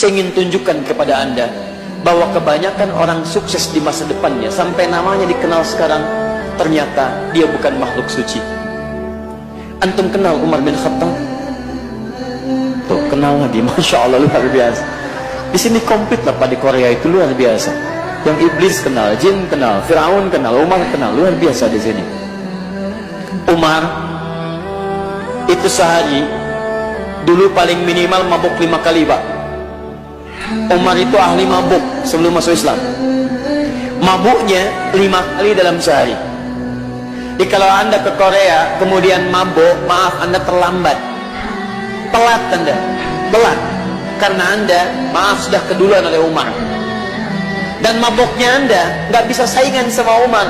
Saya ingin tunjukkan kepada Anda bahwa kebanyakan orang sukses di masa depannya sampai namanya dikenal sekarang, ternyata dia bukan makhluk suci. Antum kenal Umar bin Khattab? Tuh, kenal lagi, Masya Allah, luar biasa. Di sini komplit lah, Pak, di Korea itu luar biasa. Yang iblis kenal, jin kenal, Firaun kenal, Umar kenal, luar biasa di sini. Umar itu sehari dulu paling minimal mabuk 5 kali, Pak. Umar itu ahli mabuk sebelum masuk Islam. Mabuknya 5 kali dalam sehari. Jadi kalau Anda ke Korea kemudian mabuk, maaf, Anda terlambat, telat Anda, telat, karena Anda, maaf, sudah keduluan oleh Umar. Dan mabuknya Anda nggak bisa saingan sama Umar.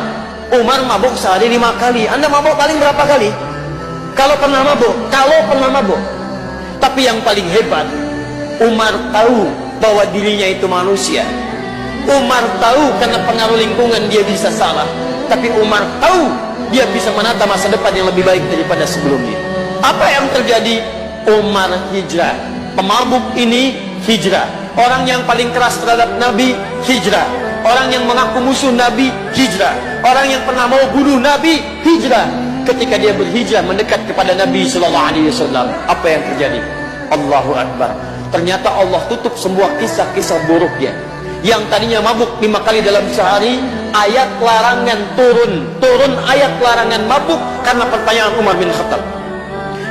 Umar mabuk sehari 5 kali, Anda mabuk paling berapa kali? Kalau pernah mabuk. Tapi yang paling hebat, Umar tahu bahwa dirinya itu manusia. Umar tahu karena pengaruh lingkungan dia bisa salah, tapi Umar tahu dia bisa menata masa depan yang lebih baik daripada sebelumnya. Apa yang terjadi? Umar hijrah. Pemabuk ini hijrah. Orang yang paling keras terhadap Nabi hijrah. Orang yang mengaku musuh Nabi hijrah. Orang yang pernah mau bunuh Nabi hijrah. Ketika dia berhijrah mendekat kepada Nabi SAW, apa yang terjadi? Allahu Akbar. Ternyata Allah tutup semua kisah-kisah buruknya. Yang tadinya mabuk 5 kali dalam sehari, ayat larangan turun ayat larangan mabuk karena pertanyaan Umar bin Khattab.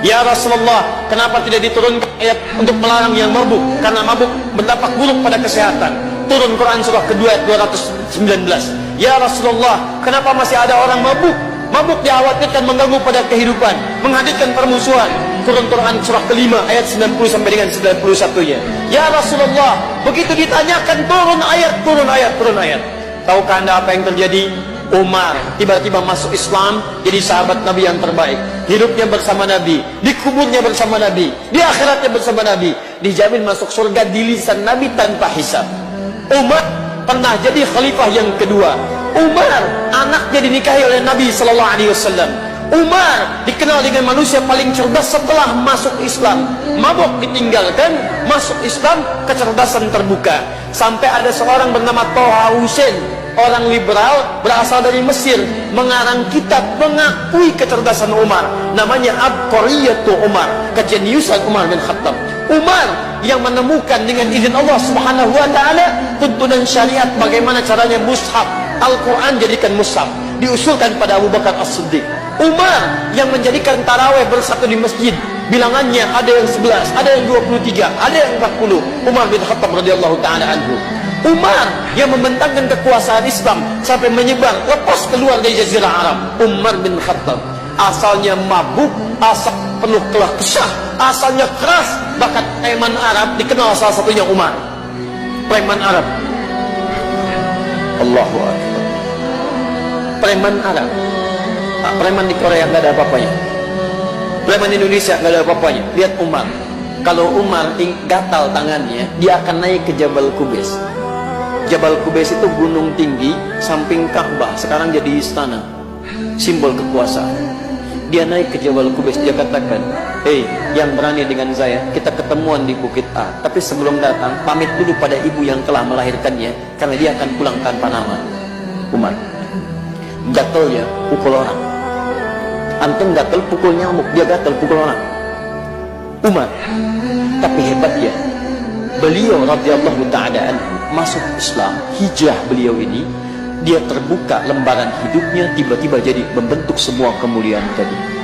Ya Rasulullah, kenapa tidak diturunkan ayat untuk melarang yang mabuk? Karena mabuk berdampak buruk pada kesehatan. Turun Quran surah kedua ayat 219. Ya Rasulullah, kenapa masih ada orang mabuk? Mabuk dikhawatirkan mengganggu pada kehidupan, menghadirkan permusuhan. Turun Quran surah kelima ayat 90 sampai dengan 91-nya. Ya Rasulullah, begitu ditanyakan turun ayat. Tahukah Anda apa yang terjadi? Umar tiba-tiba masuk Islam, jadi sahabat Nabi yang terbaik. Hidupnya bersama Nabi, dikuburnya bersama Nabi, di akhiratnya bersama Nabi, dijamin masuk surga di lisan Nabi tanpa hisab. Umar pernah jadi khalifah yang kedua. Umar anaknya dinikahi oleh Nabi Sallallahu Alaihi Wasallam. Umar dikenal dengan manusia paling cerdas setelah masuk Islam. Mabuk ditinggalkan, masuk Islam, kecerdasan terbuka. Sampai ada seorang bernama Toha Hussein, orang liberal berasal dari Mesir, mengarang kitab mengakui kecerdasan Umar. Namanya Abqariyatu Umar, kejeniusan Umar bin Khattab. Umar yang menemukan dengan izin Allah Subhanahu wa taala tuntunan syariat, bagaimana caranya mushaf Al-Quran jadikan mushaf, diusulkan pada Abu Bakar As-Siddiq. Umar yang menjadikan taraweh bersatu di masjid, bilangannya ada yang 11, ada yang 23, ada yang 40. Umar bin Khattab radhiyallahu taala anhu. Umar yang membentangkan kekuasaan Islam sampai menyebar lepas keluar dari Jazirah Arab. Umar bin Khattab asalnya mabuk, asal penuh kelah kesah, asalnya keras, bakat preman Arab, dikenal salah satunya Umar, preman Arab. Allahu Akbar. Preman Arab, preman di Korea nggak ada apa-apanya, preman Indonesia nggak ada apa-apanya. Lihat Umar, kalau Umar gatal tangannya, dia akan naik ke Jabal Qubais. Jabal Qubais itu gunung tinggi samping Ka'bah, sekarang jadi istana, simbol kekuasaan. Dia naik ke Jabal Qubais, dia katakan, "Hei, yang berani dengan saya, kita ketemuan di Bukit A. Tapi sebelum datang, pamit dulu pada ibu yang telah melahirkannya, karena dia akan pulang tanpa nama." Umar gatalnya pukul orang. Antum gatal pukul nyamuk, dia gatal pukul orang. Umar, tapi hebatnya, beliau radhiyallahu ta'ala anhu masuk Islam, hijrah beliau ini, dia terbuka lembaran hidupnya, tiba-tiba jadi membentuk semua kemuliaan tadi.